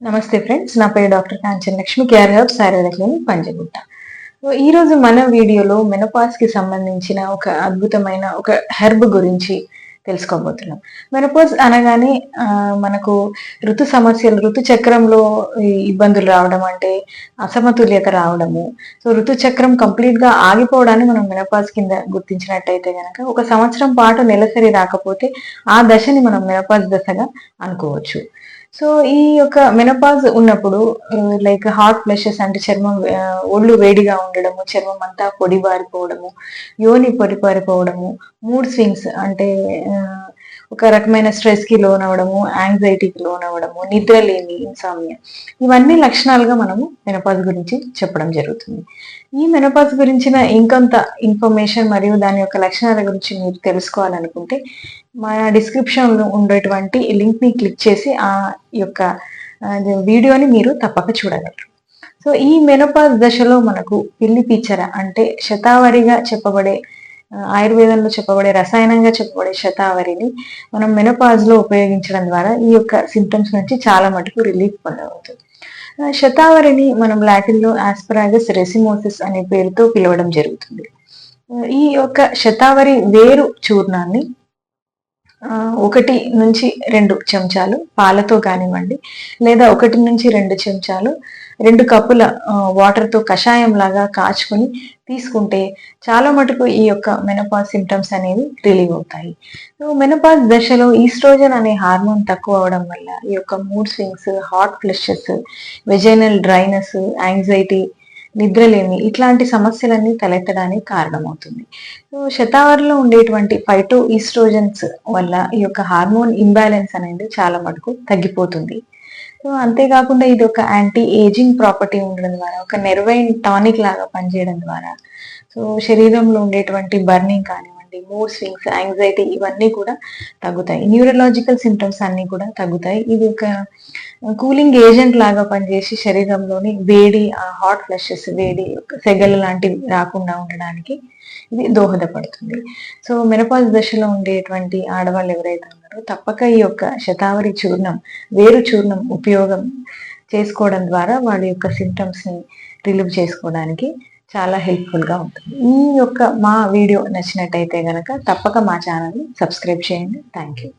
నమస్తే ఫ్రెండ్స్, నా పేరు doctor Kanchan Lakshmi, Care Hubs Ayurveda clinic Panjagutta. ఈ రోజు మన వీడియోలో మెనోపాజ్ కి సంబంధించిన ఒక అద్భుతమైన ఒక హెర్బ్ గురించి తెలుసుకోబోతున్నాం. మెనోపాజ్ అనగానే మనకు ఋతు సమస్యలు, ఋతు చక్రంలో ఈ ఇబ్బందులు రావడం, అంటే అసమతుల్యత రావడము. సో ఋతు చక్రం కంప్లీట్ గా ఆగిపోవడాన్ని మనం మెనోపాజ్ కింద గుర్తించినట్టయితే గనక, ఒక సంవత్సరం పాటు నెలసరి రాకపోతే ఆ దశని మనం మెనోపాజ్ దశగా అనుకోవచ్చు. సో ఈ యొక్క మెనోపాజ్ ఉన్నప్పుడు లైక్ హాట్ ఫ్లషెస్, అంటే చర్మం ఒళ్ళు వేడిగా ఉండడము, చర్మం అంతా పొడిబారిపోవడము, యోని పొడిబారిపోవడము, మూడ్ స్వింగ్స్, అంటే ఒక రకమైన స్ట్రెస్ కి లోన్ అవ్వడము, యాంగ్జైటీకి లోన్ అవ్వడము, నిద్రలేమి, ఇన్సామియా, ఇవన్నీ లక్షణాలుగా మనము మెనోపాజ్ గురించి చెప్పడం జరుగుతుంది. ఈ మెనోపాజ్ గురించిన ఇంకొంత ఇన్ఫర్మేషన్ మరియు దాని యొక్క లక్షణాల గురించి మీరు తెలుసుకోవాలనుకుంటే మన డిస్క్రిప్షన్ లో ఉండేటువంటి లింక్ ని క్లిక్ చేసి ఆ యొక్క వీడియోని మీరు తప్పక చూడగలరు. సో ఈ మెనోపాజ్ దశలో మనకు పిల్లి పిచ్చర, అంటే శతావరిగా చెప్పబడే, ఆయుర్వేదంలో చెప్పబడే, రసాయనంగా చెప్పబడే శతావరిని మనం మెనోపాజ్ లో ఉపయోగించడం ద్వారా ఈ యొక్క సింటమ్స్ నుంచి చాలా మటుకు రిలీఫ్ పొందవచ్చు. శతావరిని మనం లాటిన్ లో ఆస్పరాగస్ రెసిమోసిస్ అనే పేరుతో పిలవడం జరుగుతుంది. ఈ యొక్క శతావరి వేరు చూర్ణాన్ని 1-2 చెంచాలు పాలతో కానివ్వండి, లేదా 1-2 చెంచాలు 2 కప్పుల వాటర్తో కషాయం లాగా కాచుకొని తీసుకుంటే చాలా మటుకు ఈ యొక్క మెనోపాజ్ సిమ్టమ్స్ అనేవి రిలీవ్ అవుతాయి. సో మెనోపాజ్ దశలో ఈస్ట్రోజన్ అనే హార్మోన్ తక్కువ అవడం వల్ల ఈ యొక్క mood swings, hot flushes, vaginal dryness, anxiety, నిద్రలేమి, ఇట్లాంటి సమస్యలన్నీ తలెత్తడానికి కారణమవుతుంది. సో శతావరిలో ఉండేటువంటి ఫైటో ఈస్ట్రోజన్స్ వల్ల ఈ యొక్క హార్మోన్ ఇంబ్యాలెన్స్ అనేది చాలా మటుకు తగ్గిపోతుంది. సో అంతేకాకుండా ఇది ఒక యాంటీ ఏజింగ్ ప్రాపర్టీ ఉండడం ద్వారా, ఒక నెర్వైన్ టానిక్ లాగా పనిచేయడం ద్వారా సో శరీరంలో ఉండేటువంటి బర్నింగ్ కానివ్వండి, మూడ్ స్వింగ్స్, యాంగ్జైటీ, ఇవన్నీ కూడా తగ్గుతాయి. న్యూరలాజికల్ సిమ్టమ్స్ అన్ని కూడా తగ్గుతాయి. ఇది ఒక కూలింగ్ ఏజెంట్ లాగా పనిచేసి శరీరంలోని వేడి, హాట్ ఫ్లషెస్, వేడి, సెగలు లాంటివి రాకుండా ఉండడానికి ఇది దోహదపడుతుంది. సో మెనోపాజ్ దశలో ఉండేటువంటి ఆడవాళ్ళు ఎవరైతే ఉన్నారో తప్పక ఈ యొక్క శతావరి చూర్ణం, వేరు చూర్ణం ఉపయోగం చేసుకోవడం ద్వారా వాళ్ళ యొక్క సిమ్టమ్స్ ని రిలీవ్ చేసుకోవడానికి చాలా హెల్ప్ఫుల్ గా ఉంటుంది. ఈ యొక్క మా వీడియో నచ్చినట్టయితే గనక తప్పక మా ఛానల్ ని సబ్స్క్రైబ్ చేయండి. Thank you.